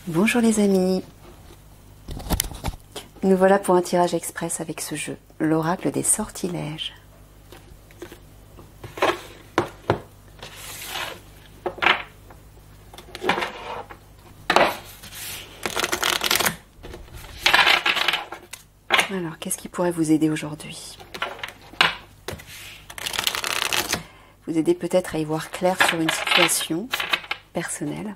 Bonjour les amis, nous voilà pour un tirage express avec ce jeu, l'oracle des sortilèges. Alors, qu'est-ce qui pourrait vous aider aujourd'hui? Vous aider peut-être à y voir clair sur une situation personnelle.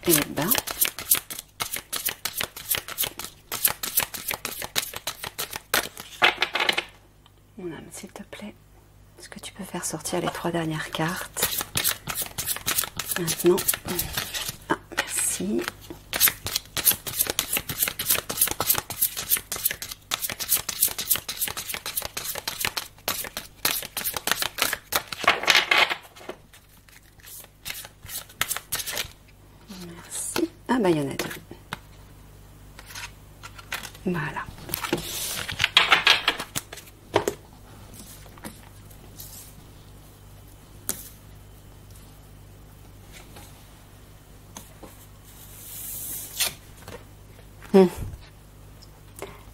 Eh ben, mon âme, s'il te plaît, est-ce que tu peux faire sortir les 3 dernières cartes maintenant? Ah, merci. Merci. Ah bah il y en a 2. Voilà.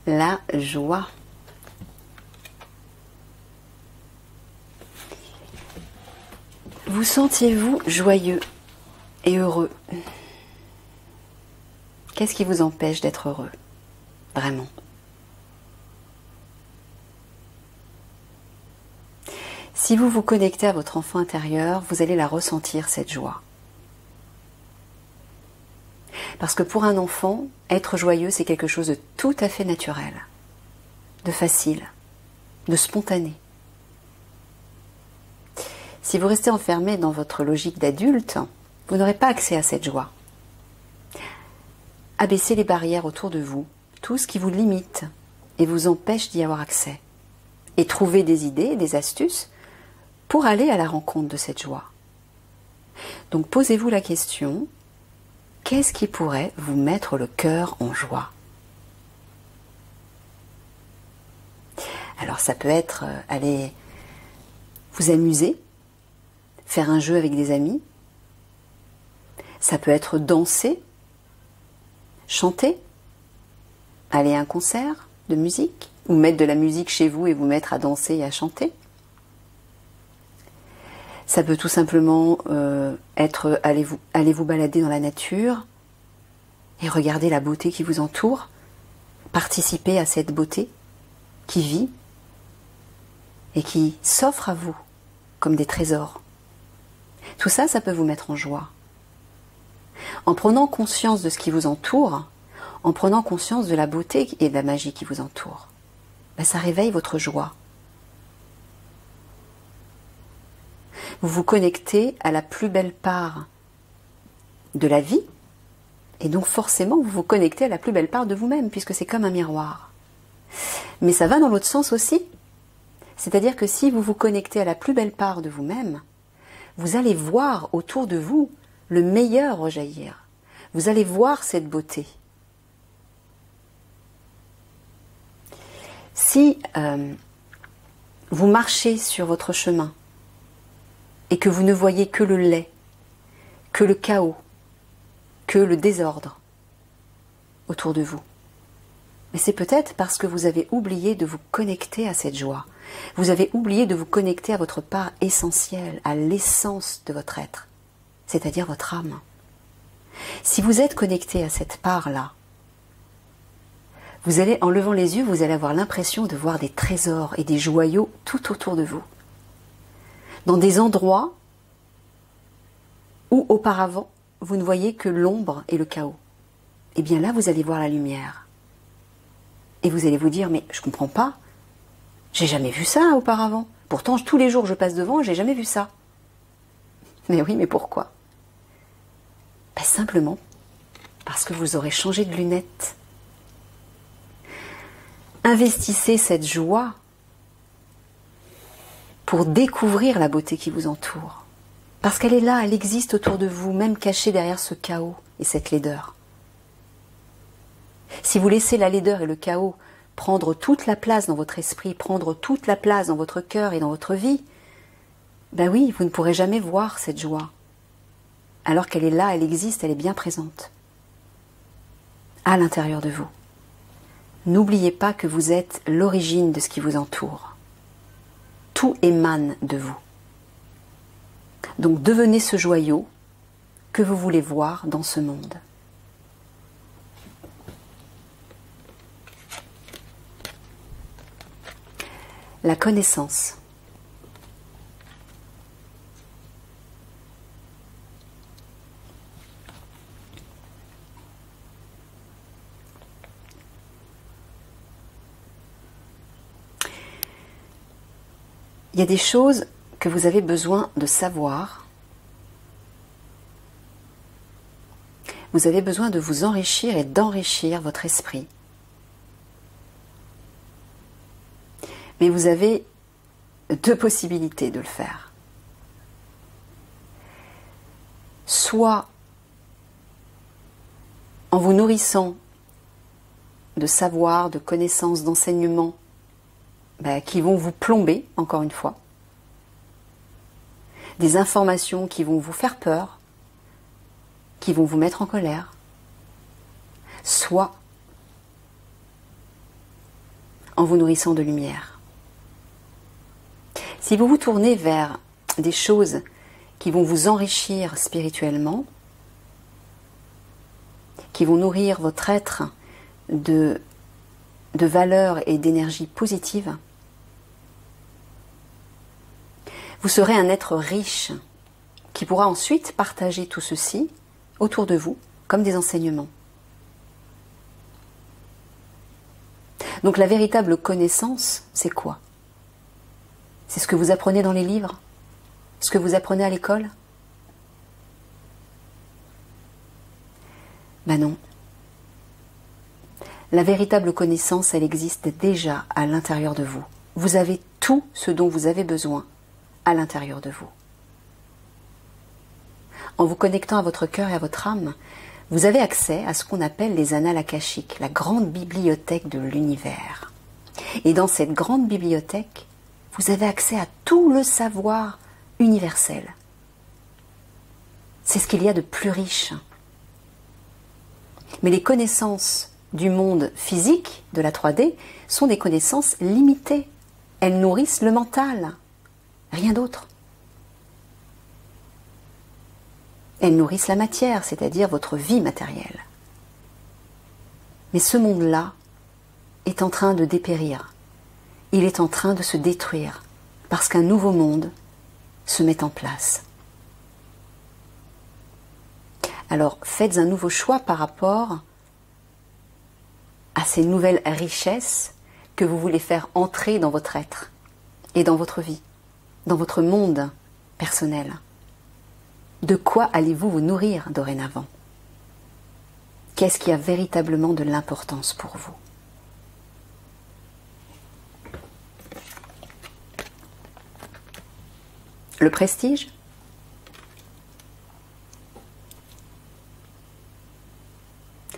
La joie. Vous sentiez-vous joyeux et heureux? Qu'est-ce qui vous empêche d'être heureux? Vraiment. Si vous vous connectez à votre enfant intérieur, vous allez la ressentir, cette joie. Parce que pour un enfant, être joyeux, c'est quelque chose de tout à fait naturel, de facile, de spontané. Si vous restez enfermé dans votre logique d'adulte, vous n'aurez pas accès à cette joie. Abaissez les barrières autour de vous, tout ce qui vous limite et vous empêche d'y avoir accès. Et trouvez des idées, des astuces pour aller à la rencontre de cette joie. Donc posez-vous la question, qu'est-ce qui pourrait vous mettre le cœur en joie? Alors ça peut être aller vous amuser, faire un jeu avec des amis. Ça peut être danser, chanter, aller à un concert de musique, ou mettre de la musique chez vous et vous mettre à danser et à chanter. Ça peut tout simplement être aller vous balader dans la nature et regarder la beauté qui vous entoure, participer à cette beauté qui vit et qui s'offre à vous comme des trésors. Tout ça, ça peut vous mettre en joie. En prenant conscience de ce qui vous entoure, en prenant conscience de la beauté et de la magie qui vous entoure, ben ça réveille votre joie. Vous vous connectez à la plus belle part de la vie, et donc forcément vous vous connectez à la plus belle part de vous-même, puisque c'est comme un miroir. Mais ça va dans l'autre sens aussi. C'est-à-dire que si vous vous connectez à la plus belle part de vous-même, vous allez voir autour de vous le meilleur rejaillir. Vous allez voir cette beauté. Si vous marchez sur votre chemin et que vous ne voyez que le laid, que le chaos, que le désordre, autour de vous. Mais c'est peut-être parce que vous avez oublié de vous connecter à cette joie. Vous avez oublié de vous connecter à votre part essentielle, à l'essence de votre être, c'est-à-dire votre âme. Si vous êtes connecté à cette part-là, vous allez, en levant les yeux, vous allez avoir l'impression de voir des trésors et des joyaux tout autour de vous. Dans des endroits où auparavant, vous ne voyez que l'ombre et le chaos. Eh bien là, vous allez voir la lumière. Et vous allez vous dire, mais je ne comprends pas, j'ai jamais vu ça auparavant. Pourtant, tous les jours, je passe devant et j'ai jamais vu ça. Mais oui, mais pourquoi? Ben, simplement parce que vous aurez changé de lunettes. Investissez cette joie pour découvrir la beauté qui vous entoure. Parce qu'elle est là, elle existe autour de vous, même cachée derrière ce chaos et cette laideur. Si vous laissez la laideur et le chaos prendre toute la place dans votre esprit, prendre toute la place dans votre cœur et dans votre vie, ben oui, vous ne pourrez jamais voir cette joie. Alors qu'elle est là, elle existe, elle est bien présente. À l'intérieur de vous. N'oubliez pas que vous êtes l'origine de ce qui vous entoure. Tout émane de vous. Donc devenez ce joyau que vous voulez voir dans ce monde. La connaissance. Il y a des choses que vous avez besoin de savoir. Vous avez besoin de vous enrichir et d'enrichir votre esprit. Mais vous avez deux possibilités de le faire. Soit en vous nourrissant de savoir, de connaissances, d'enseignements qui vont vous plomber, encore une fois, des informations qui vont vous faire peur, qui vont vous mettre en colère, soit en vous nourrissant de lumière. Si vous vous tournez vers des choses qui vont vous enrichir spirituellement, qui vont nourrir votre être de valeurs et d'énergie positive, vous serez un être riche qui pourra ensuite partager tout ceci autour de vous comme des enseignements. Donc la véritable connaissance, c'est quoi? C'est ce que vous apprenez dans les livres? Ce que vous apprenez à l'école? Ben non. La véritable connaissance, elle existe déjà à l'intérieur de vous. Vous avez tout ce dont vous avez besoin à l'intérieur de vous. En vous connectant à votre cœur et à votre âme, vous avez accès à ce qu'on appelle les annales akashiques, la grande bibliothèque de l'univers. Et dans cette grande bibliothèque, vous avez accès à tout le savoir universel. C'est ce qu'il y a de plus riche. Mais les connaissances du monde physique, de la 3D, sont des connaissances limitées. Elles nourrissent le mental, rien d'autre. Elles nourrissent la matière, c'est-à-dire votre vie matérielle. Mais ce monde-là est en train de dépérir. Il est en train de se détruire parce qu'un nouveau monde se met en place. Alors faites un nouveau choix par rapport à ces nouvelles richesses que vous voulez faire entrer dans votre être et dans votre vie, dans votre monde personnel. De quoi allez-vous vous nourrir dorénavant? Qu'est-ce qui a véritablement de l'importance pour vous? Le prestige?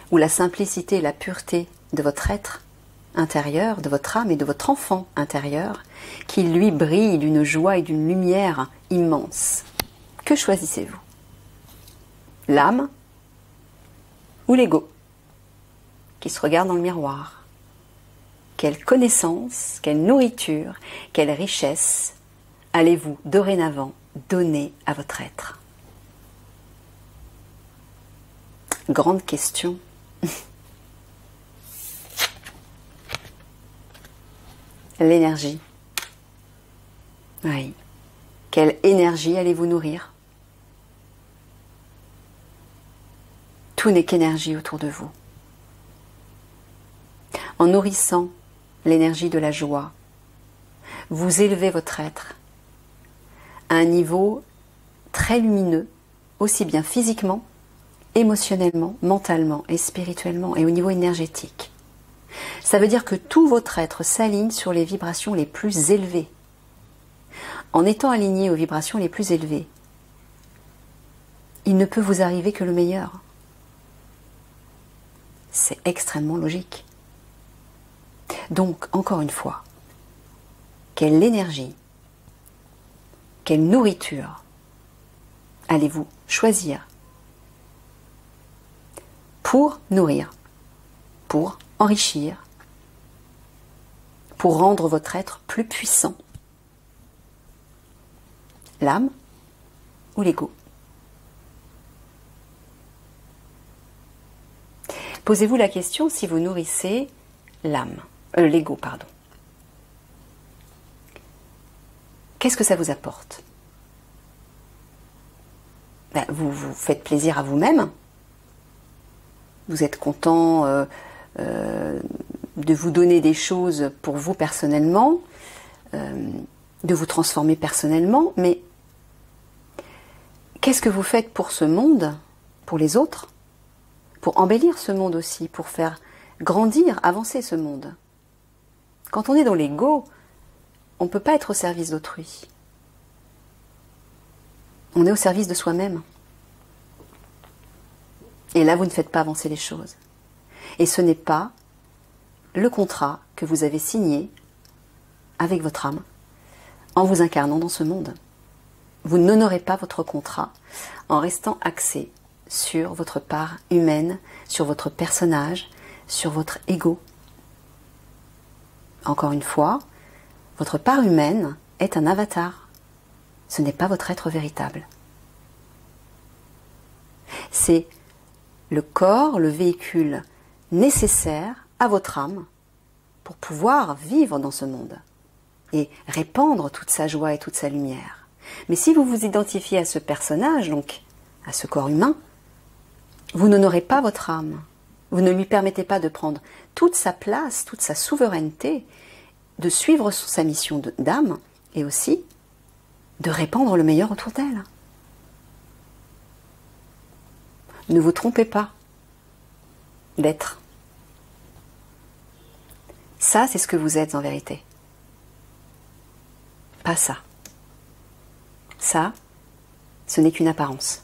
Ou la simplicité et la pureté de votre être intérieur, de votre âme et de votre enfant intérieur, qui lui brille d'une joie et d'une lumière immense? Que choisissez-vous? L'âme ou l'ego? qui se regarde dans le miroir. Quelle connaissance, quelle nourriture, quelle richesse allez-vous dorénavant donner à votre être? Grande question. L'énergie. Oui. Quelle énergie allez-vous nourrir? Tout n'est qu'énergie autour de vous. En nourrissant l'énergie de la joie, vous élevez votre être à un niveau très lumineux, aussi bien physiquement, émotionnellement, mentalement et spirituellement, et au niveau énergétique. Ça veut dire que tout votre être s'aligne sur les vibrations les plus élevées. En étant aligné aux vibrations les plus élevées, il ne peut vous arriver que le meilleur. C'est extrêmement logique. Donc, encore une fois, quelle énergie, quelle nourriture allez-vous choisir pour nourrir, pour enrichir, pour rendre votre être plus puissant? L'âme ou l'ego? Posez-vous la question si vous nourrissez l'ego, pardon. Qu'est-ce que ça vous apporte? Vous vous faites plaisir à vous-même. Vous êtes content de vous donner des choses pour vous personnellement, de vous transformer personnellement, mais qu'est-ce que vous faites pour ce monde, pour les autres, pour embellir ce monde aussi, pour faire grandir, avancer ce monde? Quand on est dans l'ego, on ne peut pas être au service d'autrui. On est au service de soi-même. Et là, vous ne faites pas avancer les choses. Et ce n'est pas le contrat que vous avez signé avec votre âme en vous incarnant dans ce monde. Vous n'honorez pas votre contrat en restant axé sur votre part humaine, sur votre personnage, sur votre ego. Encore une fois, votre part humaine est un avatar. Ce n'est pas votre être véritable. C'est le corps, le véhicule nécessaire à votre âme pour pouvoir vivre dans ce monde et répandre toute sa joie et toute sa lumière. Mais si vous vous identifiez à ce personnage, donc à ce corps humain, vous n'honorez pas votre âme. Vous ne lui permettez pas de prendre toute sa place, toute sa souveraineté, de suivre sa mission d'âme et aussi de répandre le meilleur autour d'elle. Ne vous trompez pas d'être. Ça, c'est ce que vous êtes en vérité. Pas ça. Ça, ce n'est qu'une apparence.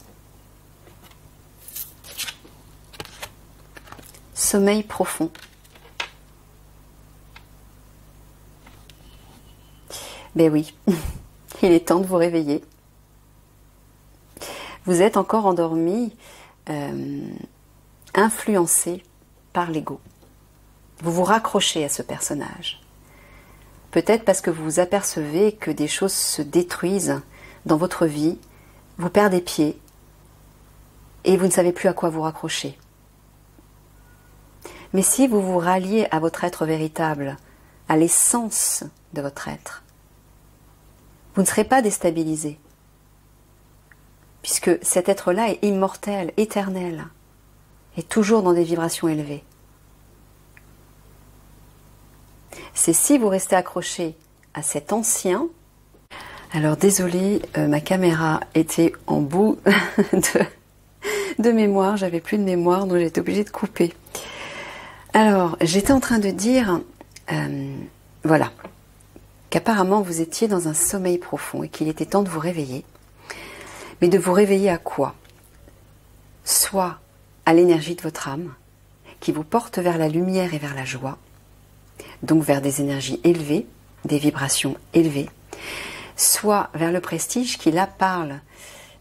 Sommeil profond. Ben oui, il est temps de vous réveiller. Vous êtes encore endormi, influencé par l'ego. Vous vous raccrochez à ce personnage. Peut-être parce que vous vous apercevez que des choses se détruisent dans votre vie, vous perdez pied et vous ne savez plus à quoi vous raccrocher. Mais si vous vous ralliez à votre être véritable, à l'essence de votre être, vous ne serez pas déstabilisé, puisque cet être-là est immortel, éternel, et toujours dans des vibrations élevées. C'est si vous restez accroché à cet ancien. Alors désolée, ma caméra était en bout de mémoire, j'avais plus de mémoire, donc j'ai été obligée de couper. Alors, j'étais en train de dire, voilà, qu'apparemment vous étiez dans un sommeil profond et qu'il était temps de vous réveiller. Mais de vous réveiller à quoi? Soit à l'énergie de votre âme, qui vous porte vers la lumière et vers la joie, donc vers des énergies élevées, des vibrations élevées, soit vers le prestige qui là parle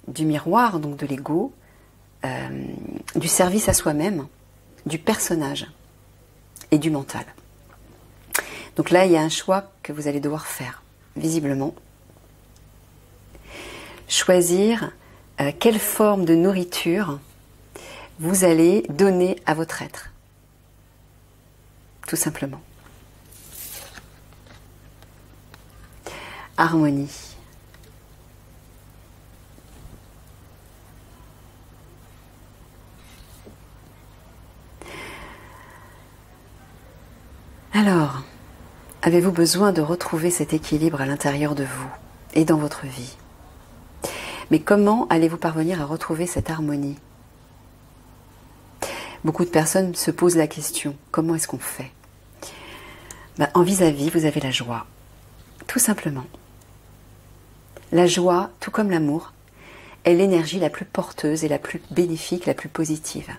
du miroir, donc de l'ego, du service à soi-même, du personnage. et du mental. Donc là, il y a un choix que vous allez devoir faire, visiblement. Choisir quelle forme de nourriture vous allez donner à votre être. Tout simplement. Harmonie. Alors, avez-vous besoin de retrouver cet équilibre à l'intérieur de vous et dans votre vie? Mais comment allez-vous parvenir à retrouver cette harmonie? Beaucoup de personnes se posent la question, comment est-ce qu'on fait? En vis-à-vis, vous avez la joie, tout simplement. La joie, tout comme l'amour, est l'énergie la plus porteuse et la plus bénéfique, la plus positive.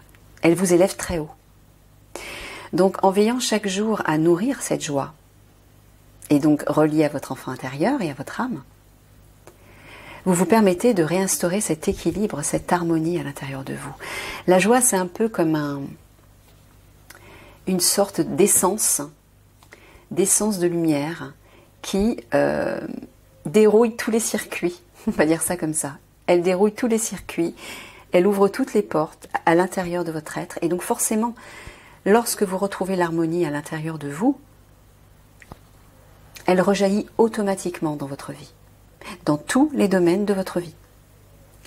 Elle vous élève très haut. Donc en veillant chaque jour à nourrir cette joie, et donc reliée à votre enfant intérieur et à votre âme, vous vous permettez de réinstaurer cet équilibre, cette harmonie à l'intérieur de vous. La joie, c'est un peu comme une sorte d'essence de lumière qui dérouille tous les circuits, on va dire ça comme ça. Elle dérouille tous les circuits, elle ouvre toutes les portes à l'intérieur de votre être. Et donc forcément, lorsque vous retrouvez l'harmonie à l'intérieur de vous, elle rejaillit automatiquement dans votre vie, dans tous les domaines de votre vie.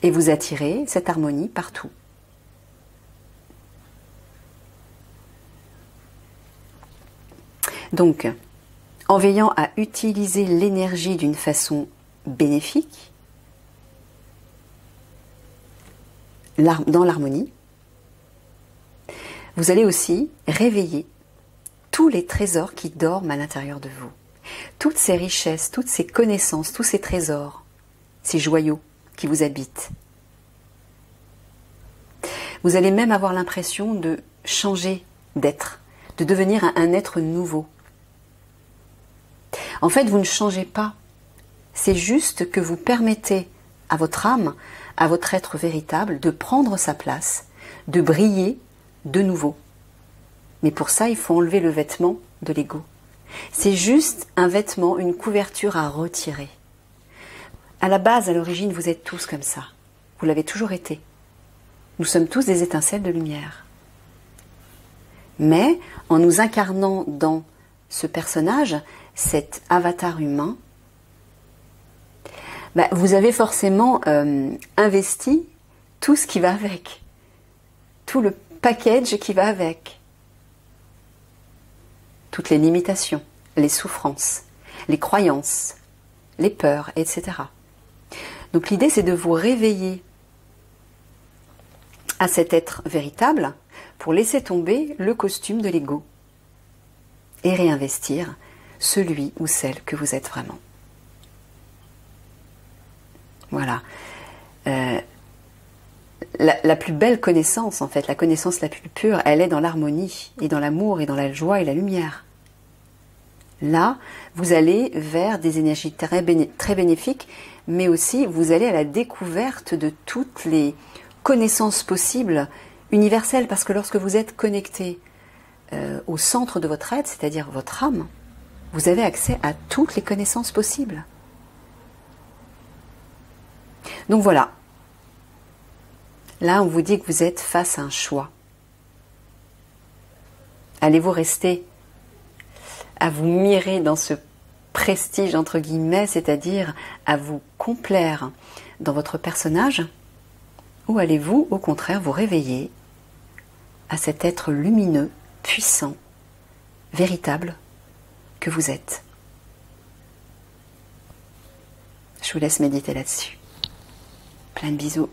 Et vous attirez cette harmonie partout. Donc, en veillant à utiliser l'énergie d'une façon bénéfique, dans l'harmonie, vous allez aussi réveiller tous les trésors qui dorment à l'intérieur de vous. Toutes ces richesses, toutes ces connaissances, tous ces trésors, ces joyaux qui vous habitent. Vous allez même avoir l'impression de changer d'être, de devenir un être nouveau. En fait, vous ne changez pas. C'est juste que vous permettez à votre âme, à votre être véritable, de prendre sa place, de briller de nouveau. Mais pour ça, il faut enlever le vêtement de l'ego. C'est juste un vêtement, une couverture à retirer. À la base, à l'origine, vous êtes tous comme ça. Vous l'avez toujours été. Nous sommes tous des étincelles de lumière. Mais en nous incarnant dans ce personnage, cet avatar humain, vous avez forcément investi tout ce qui va avec. Tout le package qui va avec. Toutes les limitations, les souffrances, les croyances, les peurs, etc. Donc l'idée, c'est de vous réveiller à cet être véritable pour laisser tomber le costume de l'ego et réinvestir celui ou celle que vous êtes vraiment. Voilà. La plus belle connaissance, en fait, la connaissance la plus pure, elle est dans l'harmonie, et dans l'amour, et dans la joie et la lumière. Là, vous allez vers des énergies très bénéfiques, mais aussi vous allez à la découverte de toutes les connaissances possibles, universelles, parce que lorsque vous êtes connecté au centre de votre être, c'est-à-dire votre âme, vous avez accès à toutes les connaissances possibles. Donc voilà. Là, on vous dit que vous êtes face à un choix. Allez-vous rester à vous mirer dans ce prestige, entre guillemets, c'est-à-dire à vous complaire dans votre personnage, ou allez-vous, au contraire, vous réveiller à cet être lumineux, puissant, véritable que vous êtes? Je vous laisse méditer là-dessus. Plein de bisous.